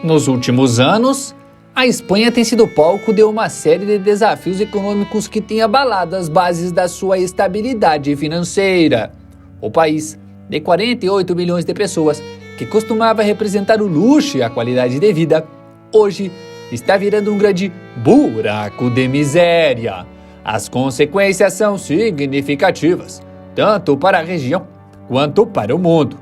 Nos últimos anos, a Espanha tem sido palco de uma série de desafios econômicos que têm abalado as bases da sua estabilidade financeira. O país, de 48 milhões de pessoas, que costumava representar o luxo e a qualidade de vida, hoje está virando um grande buraco de miséria. As consequências são significativas, tanto para a região quanto para o mundo.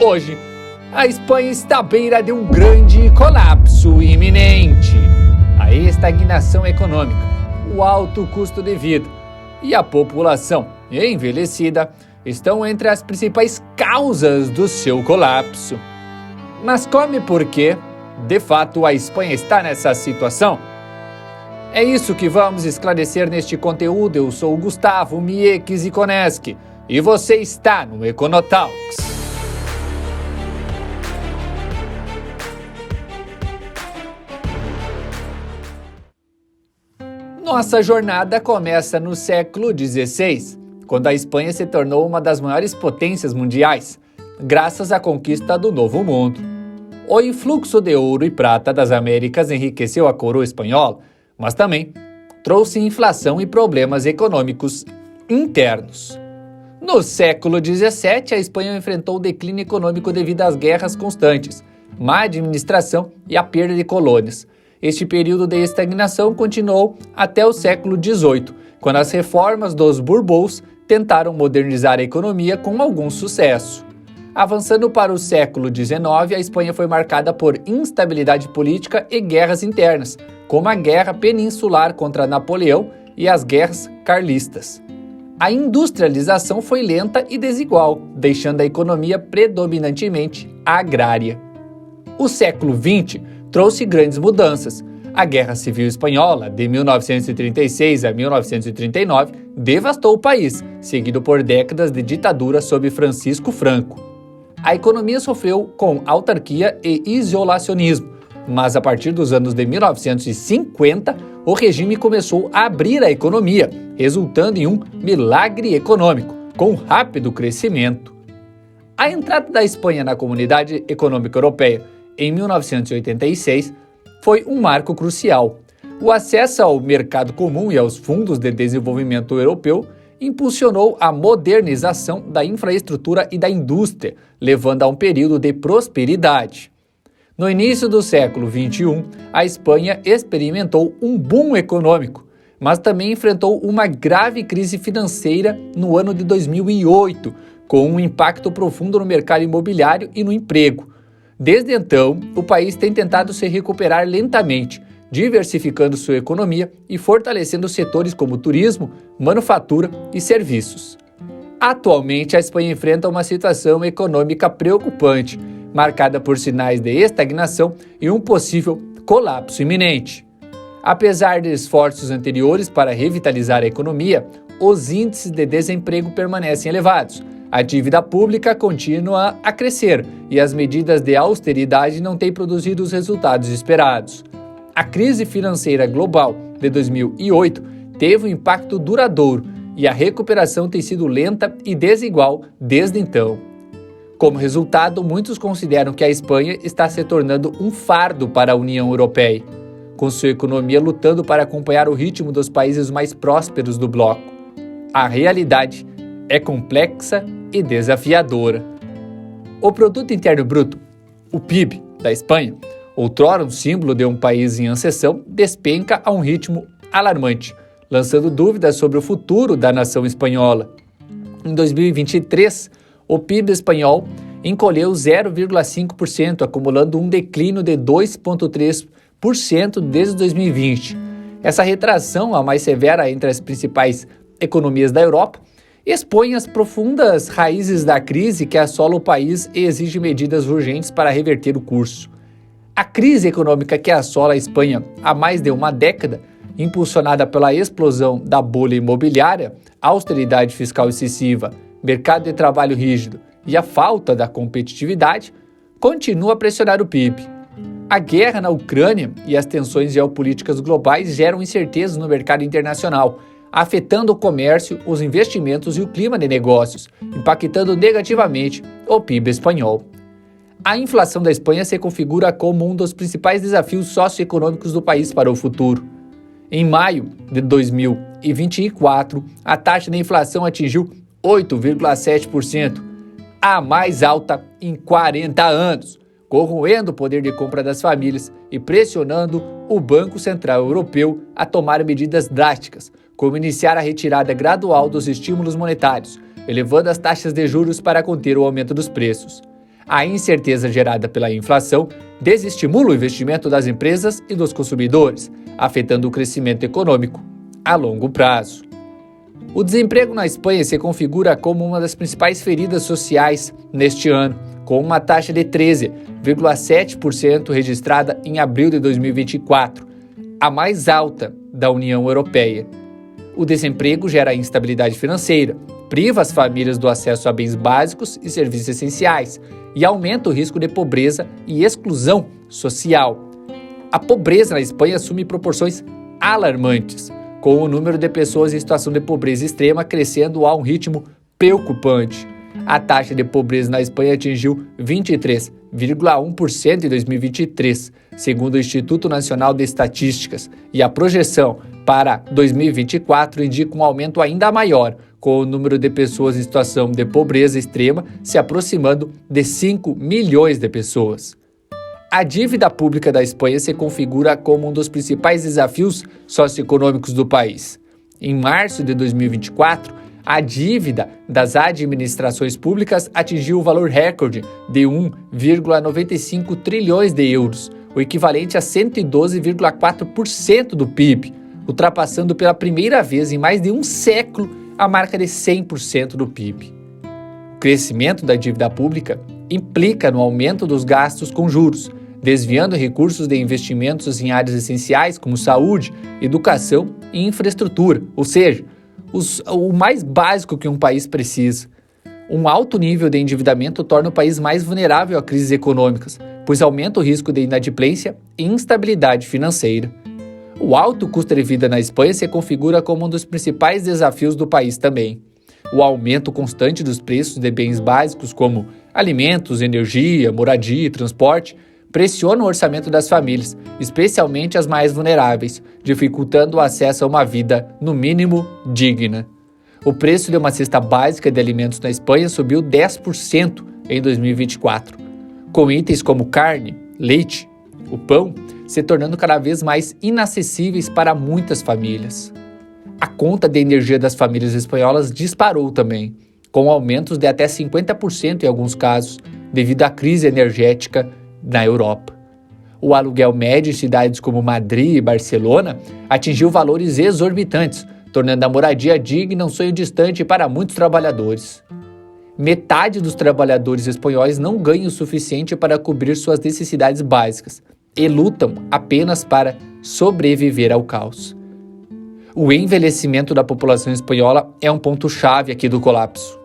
Hoje, a Espanha está à beira de um grande colapso iminente. A estagnação econômica, o alto custo de vida e a população envelhecida estão entre as principais causas do seu colapso. Mas como e por que, de fato, a Espanha está nessa situação? É isso que vamos esclarecer neste conteúdo. Eu sou o Gustavo Mieques Iconeschi e você está no Econotalks. Nossa jornada começa no século XVI, quando a Espanha se tornou uma das maiores potências mundiais, graças à conquista do Novo Mundo. O influxo de ouro e prata das Américas enriqueceu a coroa espanhola, mas também trouxe inflação e problemas econômicos internos. No século XVII, a Espanha enfrentou o declínio econômico devido às guerras constantes, má administração e a perda de colônias. Este período de estagnação continuou até o século XVIII, quando as reformas dos Bourbons tentaram modernizar a economia com algum sucesso. Avançando para o século XIX, a Espanha foi marcada por instabilidade política e guerras internas, como a Guerra Peninsular contra Napoleão e as guerras carlistas. A industrialização foi lenta e desigual, deixando a economia predominantemente agrária. O século XX trouxe grandes mudanças. A Guerra Civil Espanhola, de 1936 a 1939, devastou o país, seguido por décadas de ditadura sob Francisco Franco. A economia sofreu com autarquia e isolacionismo, mas a partir dos anos de 1950, o regime começou a abrir a economia, resultando em um milagre econômico, com rápido crescimento. A entrada da Espanha na Comunidade Econômica Europeia em 1986, foi um marco crucial. O acesso ao mercado comum e aos fundos de desenvolvimento europeu impulsionou a modernização da infraestrutura e da indústria, levando a um período de prosperidade. No início do século XXI, a Espanha experimentou um boom econômico, mas também enfrentou uma grave crise financeira no ano de 2008, com um impacto profundo no mercado imobiliário e no emprego. Desde então, o país tem tentado se recuperar lentamente, diversificando sua economia e fortalecendo setores como turismo, manufatura e serviços. Atualmente, a Espanha enfrenta uma situação econômica preocupante, marcada por sinais de estagnação e um possível colapso iminente. Apesar de esforços anteriores para revitalizar a economia, os índices de desemprego permanecem elevados. A dívida pública continua a crescer e as medidas de austeridade não têm produzido os resultados esperados. A crise financeira global de 2008 teve um impacto duradouro e a recuperação tem sido lenta e desigual desde então. Como resultado, muitos consideram que a Espanha está se tornando um fardo para a União Europeia, com sua economia lutando para acompanhar o ritmo dos países mais prósperos do bloco. A realidade é complexa e desafiadora. O Produto Interno Bruto, o PIB da Espanha, outrora um símbolo de um país em ascensão, despenca a um ritmo alarmante, lançando dúvidas sobre o futuro da nação espanhola. Em 2023, o PIB espanhol encolheu 0,5%, acumulando um declínio de 2,3% desde 2020. Essa retração, a mais severa entre as principais economias da Europa, expõe as profundas raízes da crise que assola o país e exige medidas urgentes para reverter o curso. A crise econômica que assola a Espanha há mais de uma década, impulsionada pela explosão da bolha imobiliária, austeridade fiscal excessiva, mercado de trabalho rígido e a falta da competitividade, continua a pressionar o PIB. A guerra na Ucrânia e as tensões geopolíticas globais geram incertezas no mercado internacional, afetando o comércio, os investimentos e o clima de negócios, impactando negativamente o PIB espanhol. A inflação da Espanha se configura como um dos principais desafios socioeconômicos do país para o futuro. Em maio de 2024, a taxa de inflação atingiu 8,7%, a mais alta em 40 anos, corroendo o poder de compra das famílias e pressionando o Banco Central Europeu a tomar medidas drásticas, como iniciar a retirada gradual dos estímulos monetários, elevando as taxas de juros para conter o aumento dos preços. A incerteza gerada pela inflação desestimula o investimento das empresas e dos consumidores, afetando o crescimento econômico a longo prazo. O desemprego na Espanha se configura como uma das principais feridas sociais neste ano, com uma taxa de 13,7% registrada em abril de 2024, a mais alta da União Europeia. O desemprego gera instabilidade financeira, priva as famílias do acesso a bens básicos e serviços essenciais e aumenta o risco de pobreza e exclusão social. A pobreza na Espanha assume proporções alarmantes, com o número de pessoas em situação de pobreza extrema crescendo a um ritmo preocupante. A taxa de pobreza na Espanha atingiu 23,1% em 2023, segundo o Instituto Nacional de Estatísticas, e a projeção para 2024 indica um aumento ainda maior, com o número de pessoas em situação de pobreza extrema se aproximando de 5 milhões de pessoas. A dívida pública da Espanha se configura como um dos principais desafios socioeconômicos do país. Em março de 2024, a dívida das administrações públicas atingiu o valor recorde de 1,95 trilhões de euros, o equivalente a 112,4% do PIB, ultrapassando pela primeira vez em mais de um século a marca de 100% do PIB. O crescimento da dívida pública implica no aumento dos gastos com juros, desviando recursos de investimentos em áreas essenciais como saúde, educação e infraestrutura, ou seja, o mais básico que um país precisa. Um alto nível de endividamento torna o país mais vulnerável a crises econômicas, pois aumenta o risco de inadimplência e instabilidade financeira. O alto custo de vida na Espanha se configura como um dos principais desafios do país também. O aumento constante dos preços de bens básicos como alimentos, energia, moradia e transporte pressiona o orçamento das famílias, especialmente as mais vulneráveis, dificultando o acesso a uma vida, no mínimo, digna. O preço de uma cesta básica de alimentos na Espanha subiu 10% em 2024, com itens como carne, leite, o pão, se tornando cada vez mais inacessíveis para muitas famílias. A conta de energia das famílias espanholas disparou também, com aumentos de até 50% em alguns casos, devido à crise energética na Europa. O aluguel médio em cidades como Madrid e Barcelona atingiu valores exorbitantes, tornando a moradia digna um sonho distante para muitos trabalhadores. Metade dos trabalhadores espanhóis não ganha o suficiente para cobrir suas necessidades básicas e lutam apenas para sobreviver ao caos. O envelhecimento da população espanhola é um ponto-chave aqui do colapso.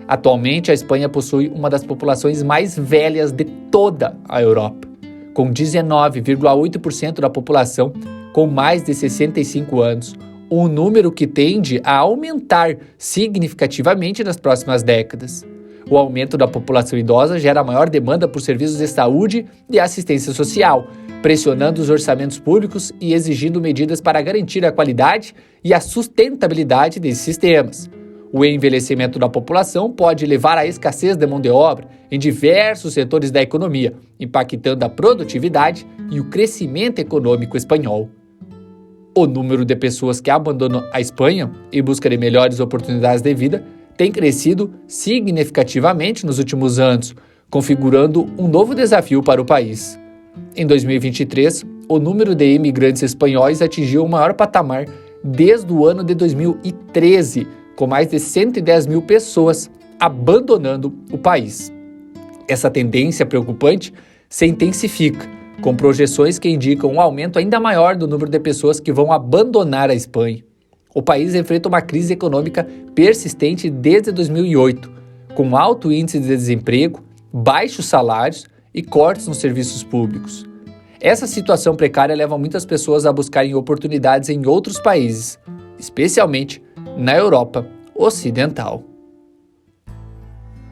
Atualmente, a Espanha possui uma das populações mais velhas de toda a Europa, com 19,8% da população com mais de 65 anos, um número que tende a aumentar significativamente nas próximas décadas. O aumento da população idosa gera maior demanda por serviços de saúde e assistência social, pressionando os orçamentos públicos e exigindo medidas para garantir a qualidade e a sustentabilidade desses sistemas. O envelhecimento da população pode levar à escassez de mão de obra em diversos setores da economia, impactando a produtividade e o crescimento econômico espanhol. O número de pessoas que abandonam a Espanha em busca de melhores oportunidades de vida tem crescido significativamente nos últimos anos, configurando um novo desafio para o país. Em 2023, o número de imigrantes espanhóis atingiu o maior patamar desde o ano de 2013, com mais de 110 mil pessoas abandonando o país. Essa tendência preocupante se intensifica, com projeções que indicam um aumento ainda maior do número de pessoas que vão abandonar a Espanha. O país enfrenta uma crise econômica persistente desde 2008, com alto índice de desemprego, baixos salários e cortes nos serviços públicos. Essa situação precária leva muitas pessoas a buscarem oportunidades em outros países, especialmente na Europa Ocidental.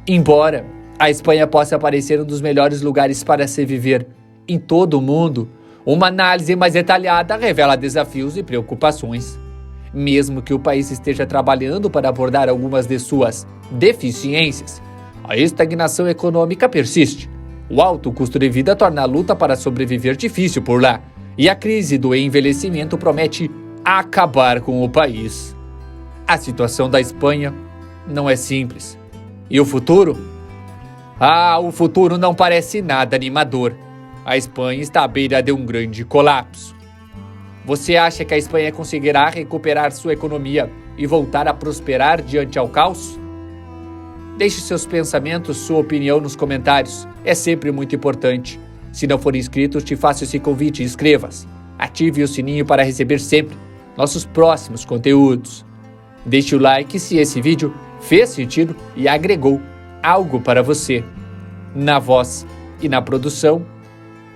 Embora a Espanha possa parecer um dos melhores lugares para se viver em todo o mundo, uma análise mais detalhada revela desafios e preocupações. Mesmo que o país esteja trabalhando para abordar algumas de suas deficiências, a estagnação econômica persiste. O alto custo de vida torna a luta para sobreviver difícil por lá, e a crise do envelhecimento promete acabar com o país. A situação da Espanha não é simples. E o futuro? O futuro não parece nada animador. A Espanha está à beira de um grande colapso. Você acha que a Espanha conseguirá recuperar sua economia e voltar a prosperar diante ao caos? Deixe seus pensamentos, sua opinião nos comentários. É sempre muito importante. Se não for inscrito, te faço esse convite, inscreva-se. Ative o sininho para receber sempre nossos próximos conteúdos. Deixe o like se esse vídeo fez sentido e agregou algo para você. Na voz e na produção,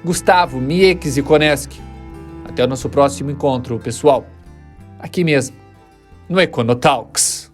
Gustavo Mieques e Koneski. Até o nosso próximo encontro, pessoal. Aqui mesmo, no Econotalks.